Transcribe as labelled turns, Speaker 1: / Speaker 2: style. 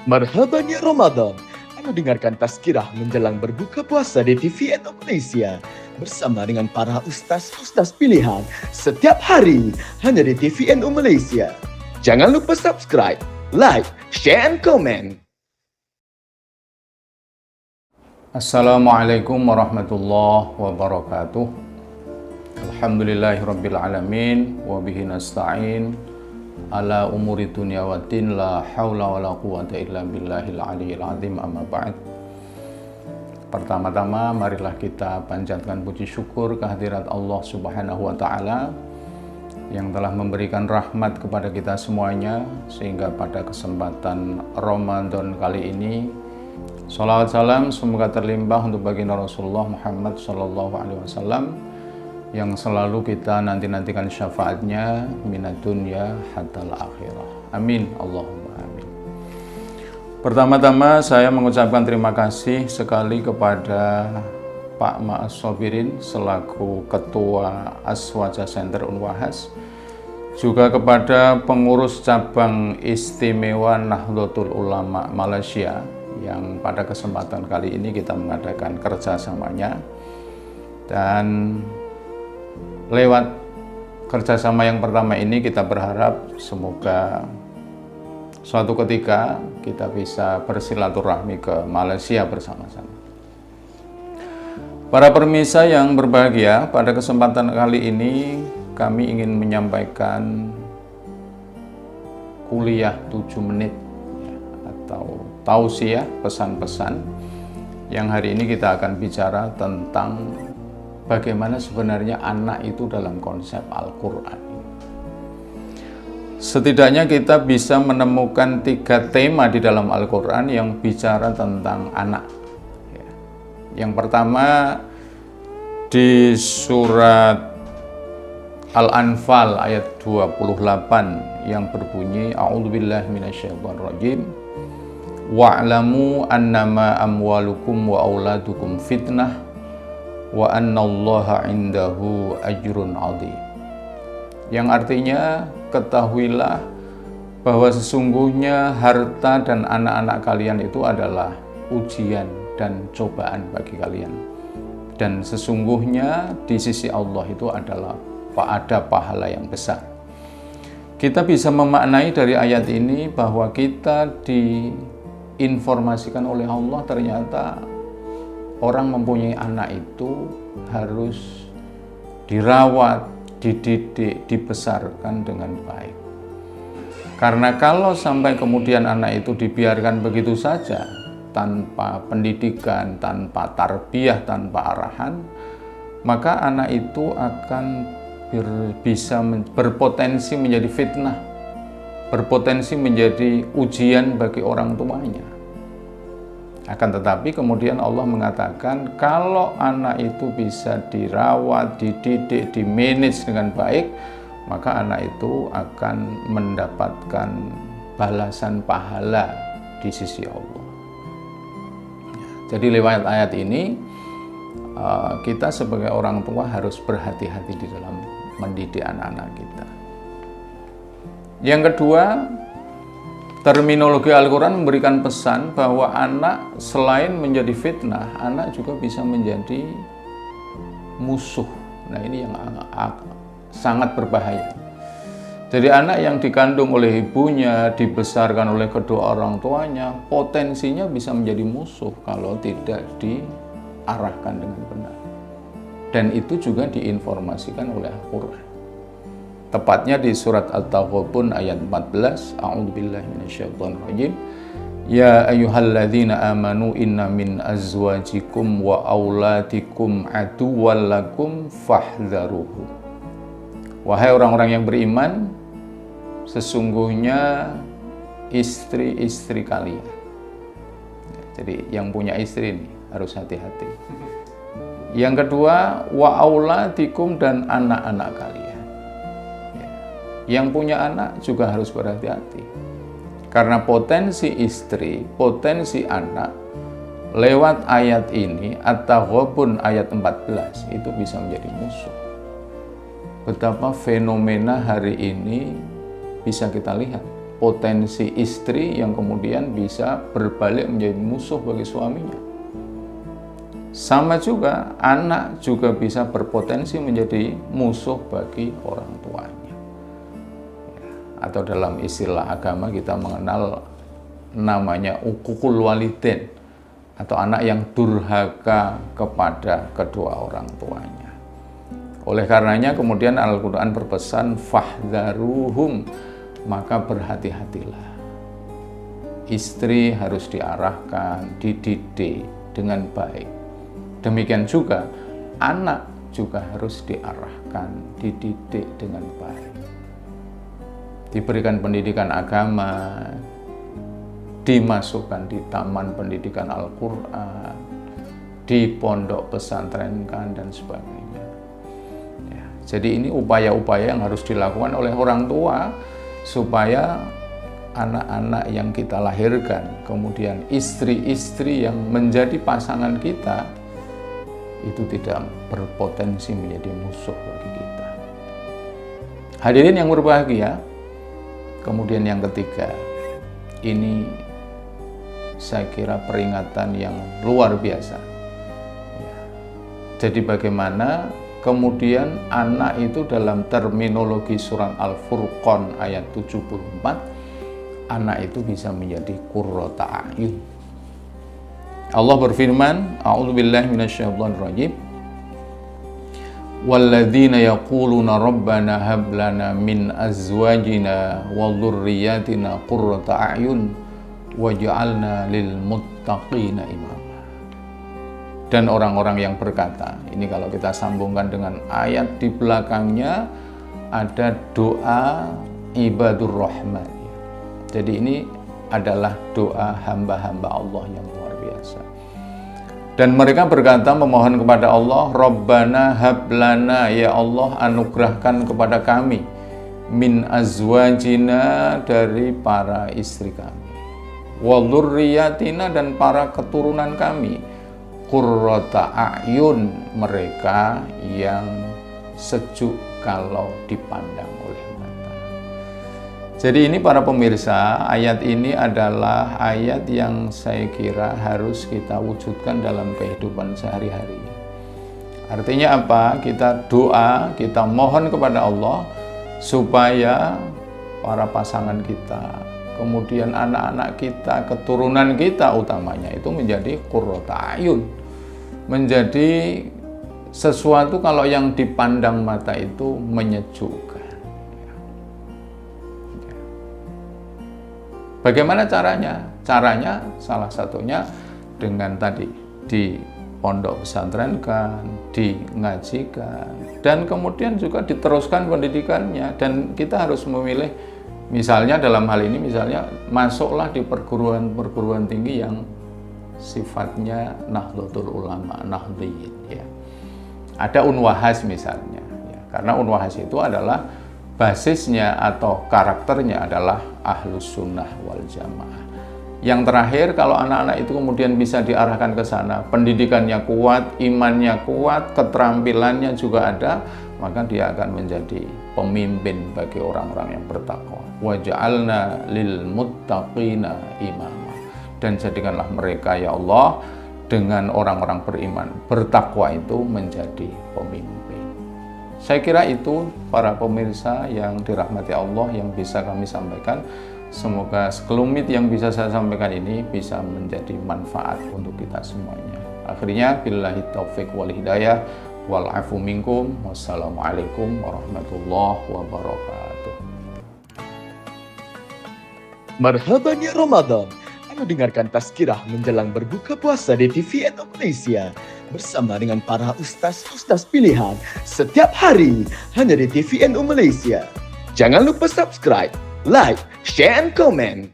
Speaker 1: Marhaban ya Ramadan. Anda dengarkan tazkirah menjelang berbuka puasa di TVN Malaysia bersama dengan para ustaz-ustaz pilihan setiap hari hanya di TVN Malaysia. Jangan lupa subscribe, like, share, and comment.
Speaker 2: Assalamualaikum warahmatullahi wabarakatuh. Alhamdulillahirabbil alamin wa bihi nasta'in ala umuri dunya waddin, la haula wala quwata illa billahil aliyil azim, amma ba'd. Pertama-tama marilah kita panjatkan puji syukur kehadirat Allah Subhanahu wa taala yang telah memberikan rahmat kepada kita semuanya, sehingga pada kesempatan Ramadan kali ini sholawat salam semoga terlimpah untuk baginda Rasulullah Muhammad Sallallahu Alaihi Wasallam yang selalu kita nanti-nantikan syafaatnya minad dunya hatal akhirah. Amin, Allahumma amin. Pertama-tama saya mengucapkan terima kasih sekali kepada Pak Ma'as Sobirin selaku Ketua Aswaja Center Unwahas, juga kepada pengurus cabang istimewa Nahdlatul Ulama Malaysia yang pada kesempatan kali ini kita mengadakan kerjasamanya, dan lewat kerjasama yang pertama ini kita berharap semoga suatu ketika kita bisa bersilaturahmi ke Malaysia bersama-sama. Para pemirsa yang berbahagia, pada kesempatan kali ini kami ingin menyampaikan kuliah 7 menit atau tausiah, pesan-pesan yang hari ini kita akan bicara tentang bagaimana sebenarnya anak itu dalam konsep Al-Quran. Setidaknya kita bisa menemukan 3 tema di dalam Al-Quran yang bicara tentang anak. Yang pertama di surat Al-Anfal ayat 28 yang berbunyi A'udzubillahi minasyaitonirrajim wa'lamu annama amwalukum wa auladukum fitnah wa annallaha indahu ajrun adhim. Yang artinya, ketahuilah bahwa sesungguhnya harta dan anak-anak kalian itu adalah ujian dan cobaan bagi kalian, dan sesungguhnya di sisi Allah itu adalah ada pahala yang besar. Kita bisa memaknai dari ayat ini bahwa kita diinformasikan oleh Allah, ternyata orang mempunyai anak itu harus dirawat, dididik, dibesarkan dengan baik. Karena kalau sampai kemudian anak itu dibiarkan begitu saja, tanpa pendidikan, tanpa tarbiyah, tanpa arahan, maka anak itu akan bisa berpotensi menjadi fitnah, berpotensi menjadi ujian bagi orang tuanya. Akan tetapi kemudian Allah mengatakan kalau anak itu bisa dirawat, dididik, dimanage dengan baik, maka anak itu akan mendapatkan balasan pahala di sisi Allah. Jadi lewat ayat ini kita sebagai orang tua harus berhati-hati di dalam mendidik anak-anak kita. Yang kedua, terminologi Al-Quran memberikan pesan bahwa anak selain menjadi fitnah, anak juga bisa menjadi musuh. Nah, ini yang sangat berbahaya. Jadi anak yang dikandung oleh ibunya, dibesarkan oleh kedua orang tuanya, potensinya bisa menjadi musuh kalau tidak diarahkan dengan benar. Dan itu juga diinformasikan oleh Al-Quran. Tepatnya di surat At-Taghabun ayat 14, A'udzubillahi minasyaitonirrajim. Ya ayyuhalladzina amanu inna min azwajikum wa auladikum aduwwan lakum fahdharuhu. Wahai orang-orang yang beriman, sesungguhnya istri-istri kalian. Jadi yang punya istri ini harus hati-hati. Yang kedua, wa auladikum, dan anak-anak kalian. Yang punya anak juga harus berhati-hati, karena potensi istri, potensi anak lewat ayat ini At-Taghabun ayat 14 itu bisa menjadi musuh. Betapa fenomena hari ini bisa kita lihat. potensi istri yang kemudian bisa berbalik menjadi musuh bagi suaminya. Sama juga anak juga bisa berpotensi menjadi musuh bagi orang tuanya. Atau dalam istilah agama kita mengenal namanya uququl walidain, atau anak yang durhaka kepada kedua orang tuanya. Oleh karenanya kemudian Al-Quran berpesan fahdharuhum, maka berhati-hatilah. Istri harus diarahkan, dididik dengan baik. Demikian juga anak juga harus diarahkan, dididik dengan baik. Diberikan pendidikan agama, dimasukkan di taman pendidikan Al-Quran, di pondok pesantrenkan dan sebagainya. Ya, jadi ini upaya-upaya yang harus dilakukan oleh orang tua supaya anak-anak yang kita lahirkan, kemudian istri-istri yang menjadi pasangan kita, itu tidak berpotensi menjadi musuh bagi kita. Hadirin yang berbahagia, kemudian yang ketiga, ini saya kira peringatan yang luar biasa. Ya. Jadi bagaimana kemudian anak itu dalam terminologi surat Al-Furqan ayat 74, anak itu bisa menjadi qurrata a'yun. Allah berfirman, a'udzubillahi minasyaitonirrajim, walladzina yaquluna rabbana hab lana min azwajina wa dzurriyyatina qurrata a'yun waj'alna lil muttaqina imama. Dan orang-orang yang berkata, ini kalau kita sambungkan dengan ayat di belakangnya, ada doa ibadur rahman. Jadi ini adalah doa hamba-hamba Allah yang luar biasa. Dan mereka berkata, memohon kepada Allah, Rabbana hablana, ya Allah anugerahkan kepada kami, min azwajina, dari para istri kami, wa dzurriyyatina, dan para keturunan kami, qurrata a'yun, mereka yang sejuk kalau dipandang oleh mata. Jadi ini para pemirsa, ayat ini adalah ayat yang saya kira harus kita wujudkan dalam kehidupan sehari-hari. Artinya apa? Kita doa, kita mohon kepada Allah supaya para pasangan kita, kemudian anak-anak kita, keturunan kita utamanya itu menjadi qurrata a'yun, menjadi sesuatu kalau yang dipandang mata itu menyejukkan. Bagaimana caranya? Caranya salah satunya dengan tadi di pondok pesantren kan, dingajikan, dan kemudian juga diteruskan pendidikannya. Dan kita harus memilih, misalnya dalam hal ini, misalnya masuklah di perguruan tinggi yang sifatnya Nahdlatul Ulama, Nahdliyin, ya. Ada Unwahas misalnya, ya. Karena Unwahas itu adalah basisnya atau karakternya adalah Ahlus Sunnah wal Jamaah. Yang terakhir, kalau anak-anak itu kemudian bisa diarahkan ke sana, pendidikannya kuat, imannya kuat, keterampilannya juga ada, maka dia akan menjadi pemimpin bagi orang-orang yang bertakwa. Waj'alna lil muttaqina imama. Dan jadikanlah mereka, ya Allah, dengan orang-orang beriman, bertakwa itu menjadi pemimpin. Saya kira itu para pemirsa yang dirahmati Allah yang bisa kami sampaikan. Semoga sekelumit yang bisa saya sampaikan ini bisa menjadi manfaat untuk kita semuanya. Akhirnya, billahi taufiq wal hidayah wal afu minkum. Wassalamualaikum warahmatullahi wabarakatuh.
Speaker 1: Marhaban ya Ramadan. Anda dengarkan tazkirah menjelang berbuka puasa di TVN Malaysia bersama dengan para ustaz-ustaz pilihan setiap hari hanya di TVN Malaysia. Jangan lupa subscribe, like, share, and comment.